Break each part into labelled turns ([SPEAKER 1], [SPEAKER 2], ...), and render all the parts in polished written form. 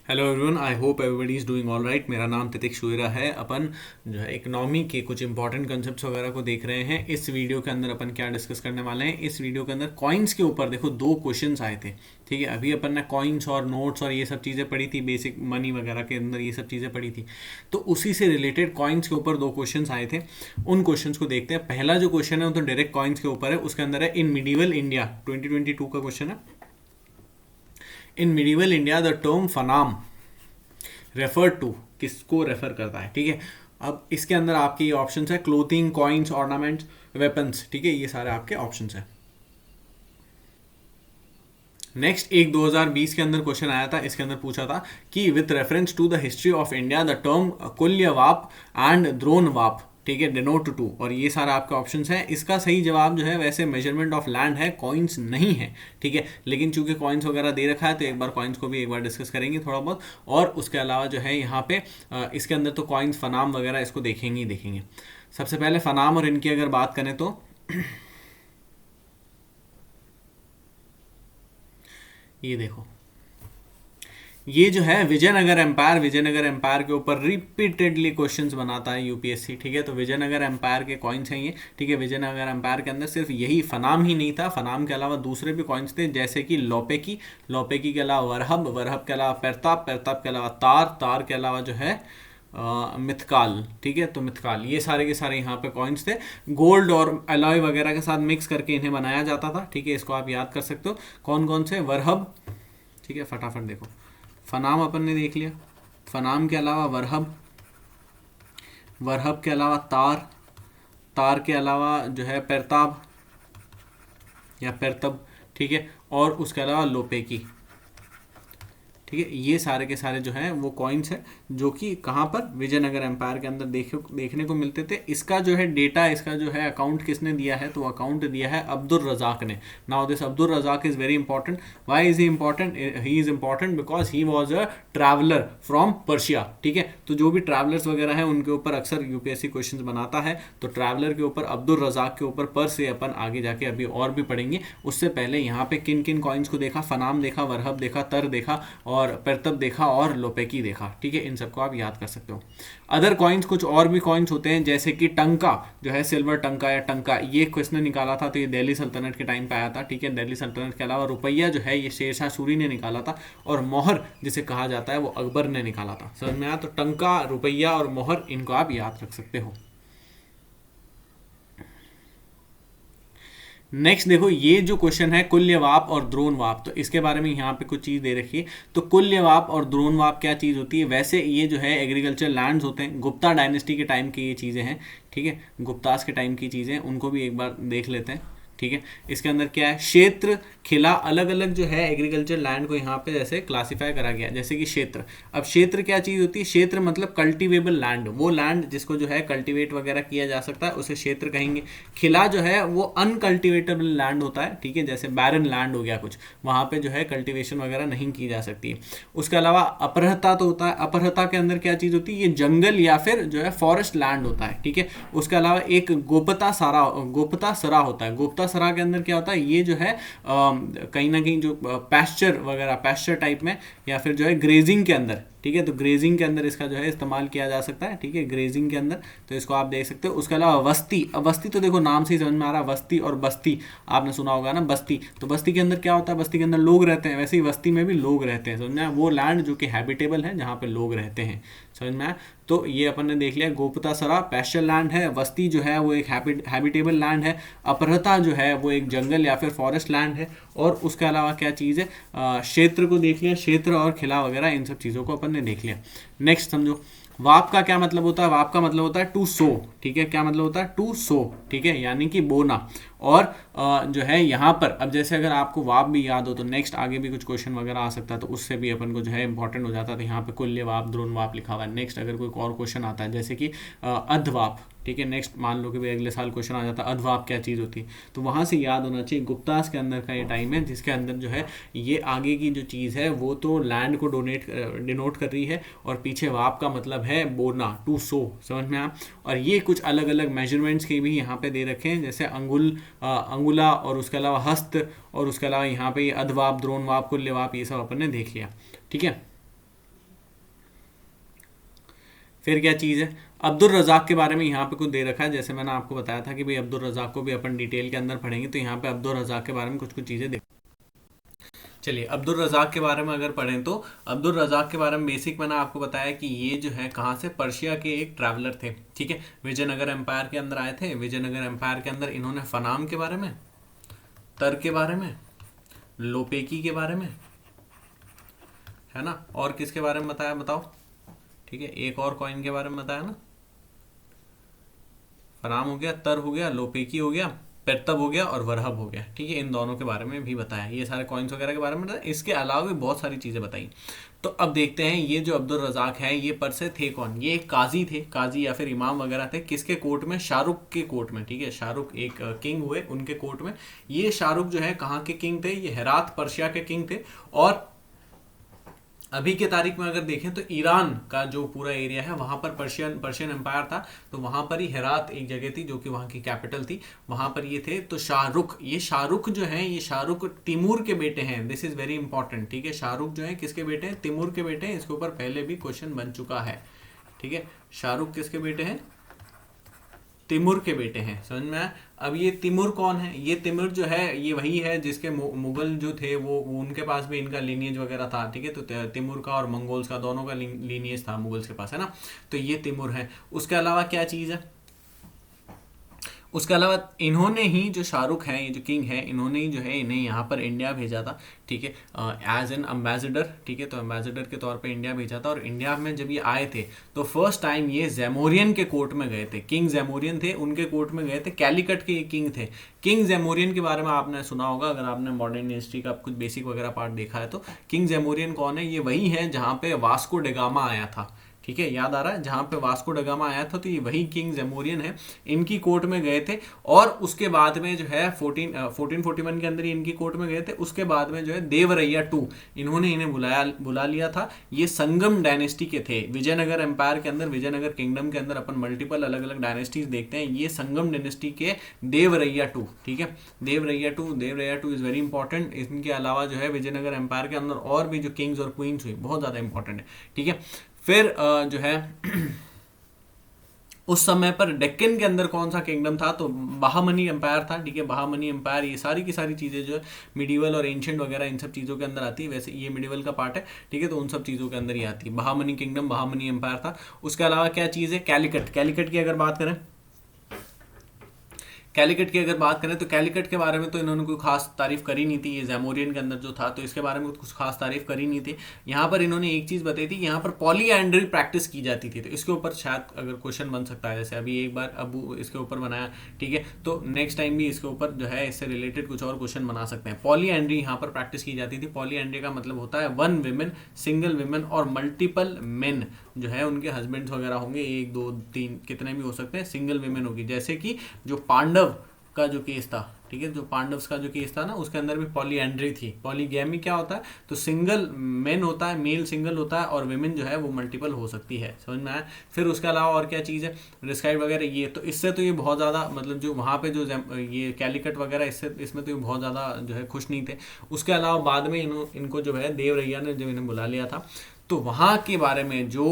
[SPEAKER 1] Hello everyone, I hope everybody is doing all right. मेरा नाम तितिक शुरा है। अपन जो है इकोनॉमी के कुछ इंपॉर्टेंट कंसेप्ट्स वगैरह को देख रहे हैं। इस वीडियो के अंदर अपन क्या डिस्कस करने वाले हैं, इस वीडियो के अंदर कॉइन्स के ऊपर देखो दो क्वेश्चंस आए थे। ठीक है, अभी अपन ने कॉइन्स और नोट्स और ये सब चीज़ें पढ़ी थी, बेसिक मनी वगैरह के अंदर ये सब चीज़ें पढ़ी थी। तो उसी से रिलेटेड कॉइन्स के ऊपर दो क्वेश्चन आए थे। उन क्वेश्चन को देखते हैं। पहला जो क्वेश्चन है वो तो डायरेक्ट कॉइन्स के ऊपर है। उसके अंदर है इन मिडीवल इंडिया 2022 का क्वेश्चन है। In medieval India the term fanam refer to, किसको रेफर करता है। ठीक है, अब इसके अंदर आपके ये ऑप्शंस है क्लोथिंग, कॉइन्स, ऑर्नामेंट्स, वेपन्स। ठीक है, ये सारे आपके ऑप्शंस हैं। नेक्स्ट एक 2020 के अंदर क्वेश्चन आया था। इसके अंदर पूछा था कि with reference to the history of India the term kulyavapa and dronavapa, ठीक है, डिनोट टू, और ये सारा आपका ऑप्शंस है। इसका सही जवाब जो है वैसे मेजरमेंट ऑफ लैंड है, कॉइन्स नहीं है। ठीक है, लेकिन चूंकि कॉइन्स वगैरह दे रखा है तो एक बार कॉइन्स को भी एक बार डिस्कस करेंगे थोड़ा बहुत। और उसके अलावा जो है यहाँ पे इसके अंदर तो कॉइन्स, फनाम वगैरह इसको देखेंगे ही देखेंगे। सबसे पहले फनाम और इनकी अगर बात करें तो ये देखो, ये जो है विजयनगर एम्पायर, विजयनगर एम्पायर के ऊपर रिपीटेडली क्वेश्चंस बनाता है यूपीएससी। ठीक है, तो विजयनगर एम्पायर के कॉइन्स हैं ये। ठीक है, विजयनगर एम्पायर के अंदर सिर्फ यही फनाम ही नहीं था, फनाम के अलावा दूसरे भी कॉइन्स थे, जैसे कि लोपेकी, लोपेकी के अलावा वरहब, वरहब के अलावा पेरताप, पेरताप के अलावा तार, तार के अलावा जो है मिथकाल। ठीक है, तो मिथकाल, ये सारे के सारे यहाँ पे कॉइन्स थे। गोल्ड और अलॉय वगैरह के साथ मिक्स करके इन्हें बनाया जाता था। ठीक है, इसको आप याद कर सकते हो। कौन कौन से, वरहब, ठीक है, फटाफट देखो, फनाम अपन ने देख लिया, फनाम के अलावा वरहब, वरहब के अलावा तार, तार के अलावा जो है पेरताब या पेरतब। ठीक है, और उसके अलावा लोपेकी। ठीक है, ये सारे के सारे जो हैं वो कॉइन्स हैं जो कि कहाँ पर, विजयनगर एम्पायर के अंदर देखने को मिलते थे। इसका जो है डेटा, इसका जो है अकाउंट किसने दिया है, तो अकाउंट दिया है अब्दुल रजाक ने। Now this Abdul Razzaq is very important. Why is he important? He is important because he was a traveller from Persia. ठीक है, तो जो भी ट्रैवलर्स वगैरह हैं उनके ऊपर अक्सर यूपीएससी क्वेश्चन बनाता है। तो ट्रैवलर के ऊपर, अब्दुल रजाक के ऊपर पर से अपन आगे जाके अभी और भी पढ़ेंगे। उससे पहले यहाँ पे किन किन कॉइन्स को देखा, फनाम देखा, वरहब देखा, तर देखा और पेरतब देखा और लोपेकी देखा। ठीक है, इन सबको आप याद कर सकते हो। अदर कॉइन्स, कुछ और भी कॉइन्स होते हैं, जैसे कि टंका जो है, सिल्वर टंका या टंका, ये किसने निकाला था, तो ये दिल्ली सल्तनत के टाइम पे आया था। ठीक है, दिल्ली सल्तनत के अलावा रुपया जो है ये शेरशाह सूरी ने निकाला था, और मोहर जिसे कहा जाता है वो अकबर ने निकाला था। समझ में आया? तो टंका, रुपया और मोहर, इनको आप याद रख सकते हो। नेक्स्ट देखो, ये जो क्वेश्चन है कुल्यवाप और द्रोणवाप, तो इसके बारे में यहाँ पे कुछ चीज़ दे रखी है। तो कुल्यवाप और द्रोणवाप क्या चीज़ होती है? वैसे ये जो है एग्रीकल्चर लैंड्स होते हैं, गुप्ता डायनेस्टी के टाइम की ये चीज़ें हैं। ठीक है, गुप्तास के टाइम की चीज़ें, उनको भी एक बार देख लेते हैं। ठीक है, इसके अंदर क्या है, क्षेत्र, खिला, अलग अलग जो है एग्रीकल्चर लैंड को यहाँ पे जैसे क्लासिफाई करा गया। जैसे कि क्षेत्र, अब क्षेत्र क्या चीज़ होती है? क्षेत्र मतलब कल्टीवेबल लैंड, वो लैंड जिसको जो है कल्टीवेट वगैरह किया जा सकता है उसे क्षेत्र कहेंगे। खिला जो है वो अनकल्टिवेटेबल लैंड होता है। ठीक है, जैसे बैरन लैंड हो गया कुछ, वहाँ पे जो है कल्टीवेशन वगैरह नहीं की जा सकती है। उसके अलावा अपरहता तो होता है, अपरहता के अंदर क्या चीज़ होती है? ये जंगल या फिर जो है फॉरेस्ट लैंड होता है। ठीक है, उसके अलावा एक गोपता सरा, गोपता सरा होता है। गोपता सरा के अंदर क्या होता है? ये जो है कहीं ना कहीं जो पैस्चर वगैरह, पैस्चर टाइप में, या फिर जो है ग्रेजिंग के अंदर। ठीक है, तो ग्रेजिंग के अंदर इसका जो है इस्तेमाल किया जा सकता है। ठीक है, ग्रेजिंग के अंदर, तो इसको आप देख सकते हो। उसके अलावा वस्ती, अब वस्ती तो देखो नाम से ही समझ में आ रहा है, वस्ती और बस्ती आपने सुना होगा ना, बस्ती। तो बस्ती के अंदर क्या होता है? बस्ती के अंदर लोग रहते हैं, वैसे ही वस्ती में भी लोग रहते हैं। समझ में आया? वो लैंड जो कि हैबिटेबल है, जहाँ पे लोग रहते हैं। समझ में आया? तो ये अपन ने देख लिया, गोपता सरा पैस्चर लैंड है, वस्ती जो है वो एक हैबिटेबल लैंड है, अपहृता जो है वो एक जंगल या फिर फॉरेस्ट लैंड है। और उसके अलावा क्या चीज़ है, क्षेत्र को देख लिया, क्षेत्र और खिला वगैरह, इन सब चीज़ों को अपन ने देख लिया। नेक्स्ट समझो, वाप का क्या मतलब होता है? वाप का मतलब होता है टू सो। ठीक है, क्या मतलब होता है? टू सो। ठीक है, यानी कि बोना। और जो है यहाँ पर, अब जैसे अगर आपको वाप भी याद हो तो नेक्स्ट आगे भी कुछ क्वेश्चन वगैरह आ सकता है, तो उससे भी अपन को जो है इंपॉर्टेंट हो जाता है। तो यहाँ पे कुल्य वाप, द्रोण वाप लिखा हुआ है। नेक्स्ट अगर कोई और क्वेश्चन आता है जैसे कि अधवाप, ठीक है, नेक्स्ट मान लो कि भाई अगले साल क्वेश्चन आ जाता है अधवाप क्या चीज़ होती है, तो वहाँ से याद होना चाहिए गुप्तास के अंदर का ये टाइम है, जिसके अंदर जो है ये आगे की जो चीज़ है वो तो लैंड को डिनोट कर रही है, और पीछे वाप का मतलब है बोना, टू सो। समझ में आया? और ये कुछ अलग अलग मेजरमेंट्स के भी यहाँ पे दे रखे हैं, जैसे अंगुला और उसके अलावा हस्त, और उसके अलावा यहाँ पे ये अधवाप, द्रोणवाप, कुल्यवाप, ये सब अपन ने देख लिया। ठीक है, फिर क्या चीज़ है, अब्दुल रज़ाक के बारे में यहाँ पे कुछ दे रखा है, जैसे मैंने आपको बताया था कि भाई अब्दुल रज़ाक को भी अपन डिटेल के अंदर पढ़ेंगे, तो यहाँ पे अब्दुल रज़ाक के बारे में कुछ कुछ चीज़ें देख। चलिए अब्दुल रज़ाक के बारे में अगर पढ़ें तो अब्दुल रज़ाक के बारे में बेसिक मैंने आपको बताया कि ये जो है कहाँ से, पर्शिया के एक ट्रैवलर थे, ठीक है, विजयनगर एम्पायर के अंदर आए थे। विजयनगर एम्पायर के अंदर इन्होंने फनाम के बारे में, तर के बारे में, लोपेकी के बारे में, है ना, और किसके बारे में बताया बताओ, ठीक है, एक और कॉइन के बारे में बताया ना, फनाम हो गया, तर हो गया, लोपेकी हो गया, पेरतब हो गया और वरहब हो गया, ठीक है, इन दोनों के बारे में भी बताया, ये सारे कॉइन्स वगैरह के बारे में बताया। इसके अलावा भी बहुत सारी चीज़ें बताई। तो अब देखते हैं ये जो अब्दुल रज़ाक है ये पर से थे कौन, ये एक काजी थे, काजी या फिर इमाम वगैरह थे, किसके कोर्ट में, शाहरुख के कोर्ट में, ठीक है, शाहरुख एक किंग हुए उनके कोर्ट में। ये शाहरुख जो है कहाँ के किंग थे, ये हेरात पर्शिया के किंग थे। और अभी के तारीख में अगर देखें तो ईरान का जो पूरा एरिया है वहां पर पर्शियन एम्पायर था, तो वहां पर ही हेरात एक जगह थी जो कि वहां की कैपिटल थी, वहां पर ये थे। तो शाहरुख, ये शाहरुख जो है, ये शाहरुख तिमूर के बेटे हैं, दिस इज वेरी इंपॉर्टेंट, ठीक है, शाहरुख जो है किसके बेटे हैं, तिमूर के बेटे हैं। इसके ऊपर पहले भी क्वेश्चन बन चुका है, ठीक है, शाहरुख किसके बेटे हैं, तिमूर के बेटे हैं, समझ में आया। अब ये तिमूर कौन है, ये तिमूर जो है ये वही है जिसके मुगल जो थे वो उनके पास भी इनका लीनियज वगैरह था, ठीक है, तो तिमूर का और मंगोल्स का दोनों का लीनियज था मुगल्स के पास, है ना, तो ये तिमूर है। उसके अलावा क्या चीज़ है, उसके अलावा इन्होंने ही, जो शाहरुख हैं, ये जो किंग है, इन्होंने ही जो है इन्हें यहाँ पर इंडिया भेजा था, ठीक है, एज एन एम्बेसडर, ठीक है, तो एम्बेसडर के तौर पे इंडिया भेजा था। और इंडिया में जब ये आए थे तो फर्स्ट टाइम ये जैमोरियन के कोर्ट में गए थे, किंग जैमोरियन थे, उनके कोर्ट में गए थे, कैलिकट के ये किंग थे। किंग जैमोरियन के बारे में आपने सुना होगा अगर आपने मॉडर्न हिस्ट्री का कुछ बेसिक वगैरह पार्ट देखा है तो। किंग जैमोरियन कौन है, ये वही है जहाँ पे वास्को डिगामा आया था, ठीक है, याद आ रहा है, जहां पे वास्को डगामा आया था, तो ये वही किंग जैमोरियन है, इनकी कोर्ट में गए थे। और उसके बाद में जो है 1441 के अंदर ही इनकी कोर्ट में गए थे। उसके बाद में जो है देवरैया टू, इन्होंने इन्हें बुला लिया था। ये संगम डायनेस्टी के थे, विजयनगर एम्पायर के अंदर, विजयनगर किंगडम के अंदर अपन मल्टीपल अलग अलग डायनेस्टीज देखते हैं, ये संगम डायनेस्टी के देवरैया टू, ठीक है, Devaraiya two is very important. इनके अलावा जो है विजयनगर एम्पायर के अंदर और भी जो किंग्स और क्वींस हुई बहुत ज्यादा इंपॉर्टेंट है, ठीक है। फिर जो है उस समय पर डेक्कन के अंदर कौन सा किंगडम था, तो बहामनी एम्पायर था, ठीक है, बहामनी एम्पायर। ये सारी की सारी चीज़ें जो है मिडिवल और एंशिएंट वगैरह इन सब चीज़ों के अंदर आती है, वैसे ये मिडिवल का पार्ट है, ठीक है, तो उन सब चीज़ों के अंदर ही आती है। बहामनी किंगडम, बहामनी एम्पायर था। उसके अलावा क्या चीज़ है, कैलिकट, कैलिकट की अगर बात करें, कैलिकट की अगर बात करें तो कैलिकट के बारे में तो इन्होंने कोई खास तारीफ करी नहीं थी, ये जैमोरियन के अंदर जो था, तो इसके बारे में कुछ खास तारीफ करी नहीं थी। यहाँ पर इन्होंने एक चीज़ बताई थी, यहाँ पर पॉलीएंड्री प्रैक्टिस की जाती थी, तो इसके ऊपर शायद अगर क्वेश्चन बन सकता है, जैसे अभी एक बार अबू इसके ऊपर बनाया, ठीक है, तो नेक्स्ट टाइम भी इसके ऊपर जो है इससे रिलेटेड कुछ और क्वेश्चन बना सकते हैं। पॉलीएंड्री यहाँ पर प्रैक्टिस की जाती थी। पॉलीएंड्री का मतलब होता है वन विमेन, सिंगल विमेन और मल्टीपल मेन, जो है उनके हस्बैंड्स वगैरह होंगे, 1 2 3 कितने भी हो सकते हैं, सिंगल विमेन होगी। जैसे कि जो पांडव का जो केस था, ठीक है, जो पांडव्स का जो केस था ना, उसके अंदर भी पॉलीएंड्री थी। पॉलीगैमी क्या होता है, तो सिंगल मेन होता है, मेल सिंगल होता है, और विमेन जो है वो मल्टीपल हो सकती है, समझ में आया। फिर उसके अलावा और क्या चीज़ है, रिस्क्राइब वगैरह, ये तो इससे तो ये बहुत ज़्यादा, मतलब जो वहाँ पे जो ये कैलिकट वगैरह, इसमें तो ये बहुत ज़्यादा जो है खुश नहीं थे। उसके अलावा बाद में इनको जो है देवरैया ने जब इन्हें बुला लिया था, तो वहाँ के बारे में जो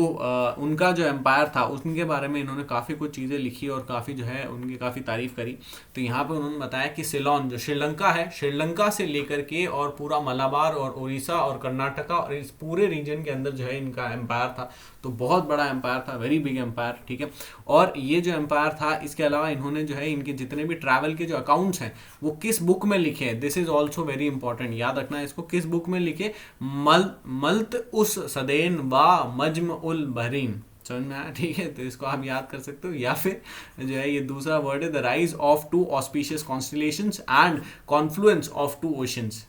[SPEAKER 1] उनका जो एम्पायर था उनके बारे में इन्होंने काफ़ी कुछ चीज़ें लिखी और काफ़ी जो है उनकी काफ़ी तारीफ करी। तो यहाँ पे उन्होंने बताया कि सिलोन जो श्रीलंका है, श्रीलंका से लेकर के और पूरा मलाबार और उड़ीसा और कर्नाटका और इस पूरे रीजन के अंदर जो है इनका एम्पायर था। तो बहुत बड़ा एम्पायर था, वेरी बिग एम्पायर, ठीक है। और ये जो एम्पायर था, इसके अलावा इन्होंने जो है इनके जितने भी ट्रैवल के जो अकाउंट्स हैं वो किस बुक में लिखे हैं, this is also very important, याद रखना है इसको, किस बुक में लिखे, मल्त उस सदेन व मजम उल बहरीन, समझ में आया, ठीक है, तो इसको आप याद कर सकते हो। या फिर जो है ये दूसरा वर्ड है, the rise of 2 auspicious constellations and Confluence of 2 oceans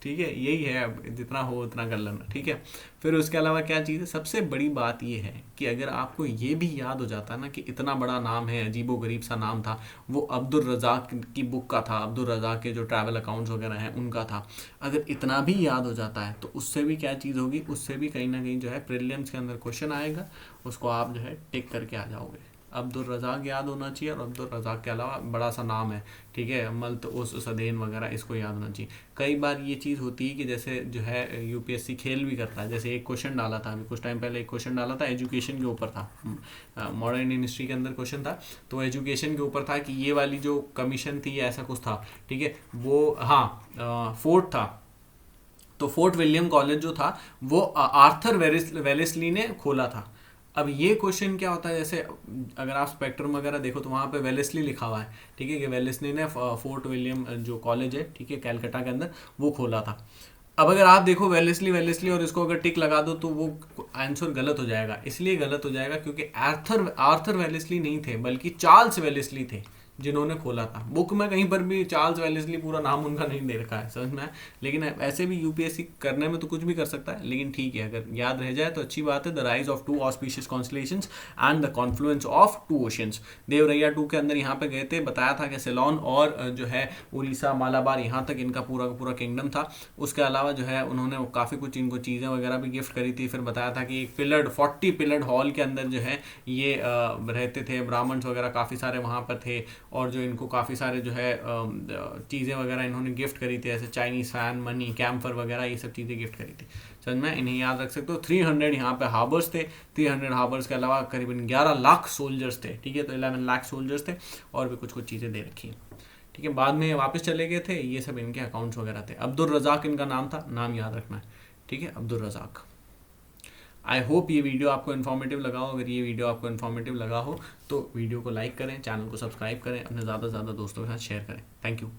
[SPEAKER 1] ठीक है, यही है, अब जितना हो उतना कर लेना, ठीक है। फिर उसके अलावा क्या चीज़ है, सबसे बड़ी बात ये है कि अगर आपको ये भी याद हो जाता है ना कि इतना बड़ा नाम है, अजीबो गरीब सा नाम था, वो अब्दुल रज़ाक की बुक का था, अब्दुल रज़ाक के जो ट्रैवल अकाउंट्स वगैरह हैं उनका था। अगर इतना भी याद हो जाता है तो उससे भी क्या चीज़ होगी, उससे भी कहीं ना कहीं जो है प्रीलिम्स के अंदर क्वेश्चन आएगा, उसको आप जो है टिक करके आ जाओगे। अब्दुल रज़ाक याद होना चाहिए, और अब्दुल रज़ाक के अलावा बड़ा सा नाम है, ठीक है, मल्त उस सदैन वगैरह, इसको याद होना चाहिए। कई बार ये चीज़ होती है कि जैसे जो है यूपीएससी खेल भी करता है, जैसे एक क्वेश्चन डाला था अभी कुछ टाइम पहले, एक क्वेश्चन डाला था एजुकेशन के ऊपर था, मॉडर्न इंडियन हिस्ट्री के अंदर क्वेश्चन था, तो एजुकेशन के ऊपर था कि ये वाली जो कमीशन थी ऐसा कुछ था, ठीक है, वो हाँ फोर्ट था, तो फोर्ट विलियम कॉलेज जो था वो आर्थर वेलेस्ली ने खोला था। अब ये क्वेश्चन क्या होता है, जैसे अगर आप स्पेक्ट्रम वगैरह देखो तो वहाँ पे वेलेस्ली लिखा हुआ है, ठीक है, कि वेलेस्ली ने फोर्ट विलियम जो कॉलेज है, ठीक है, कैलकाटा के अंदर, वो खोला था। अब अगर आप देखो वेलेस्ली वेलेस्ली और इसको अगर टिक लगा दो तो वो आंसर गलत हो जाएगा। इसलिए गलत हो जाएगा क्योंकि आर्थर वेलेस्ली नहीं थे, बल्कि चार्ल्स वेलेस्ली थे जिन्होंने खोला था। बुक में कहीं पर भी चार्ल्स वेलेस्ली पूरा नाम उनका नहीं दे रखा है, समझ में आया? लेकिन ऐसे भी यूपीएससी करने में तो कुछ भी कर सकता है, लेकिन ठीक है, अगर याद रह जाए तो अच्छी बात है। The rise of two auspicious constellations and the confluence of two oceans. Devaraya 2 के अंदर यहाँ पे गए थे, बताया था कि सेलोन और जो है उड़ीसा मालाबार यहाँ तक इनका पूरा का पूरा किंगडम था। उसके अलावा जो है उन्होंने काफ़ी कुछ इनको चीज़ें वगैरह भी गिफ्ट करी थी। फिर बताया था कि एक 40 पिलर्ड हॉल के अंदर जो है ये रहते थे, ब्राह्मण्स वगैरह काफ़ी सारे वहाँ पर थे, और जो इनको काफ़ी सारे जो है चीज़ें वगैरह इन्होंने गिफ्ट करी थी, ऐसे चाइनीज़ फैन, मनी, कैम्फर वगैरह, ये सब चीज़ें गिफ्ट करी थी। समझ में, इन्हें याद रख सकते हो। 300 यहाँ पे हार्बर्स थे, 300 हार्बर्स के अलावा करीबन 11 लाख सोल्जर्स थे, ठीक है, तो 11 लाख सोल्जर्स थे, और भी कुछ कुछ चीज़ें दे रखी हैं, ठीक है। बाद में वापस चले गए थे, ये सब इनके अकाउंट्स वगैरह थे। अब्दुल रज़ाक इनका नाम था, नाम याद रखना है, ठीक है, अब्दुल रज़ाक। आई होप ये वीडियो आपको इन्फॉर्मेटिव लगा हो। अगर ये वीडियो आपको इन्फॉर्मेटिव लगा हो तो वीडियो को लाइक करें, चैनल को सब्सक्राइब करें, अपने ज़्यादा से ज़्यादा दोस्तों के साथ शेयर करें। Thank you.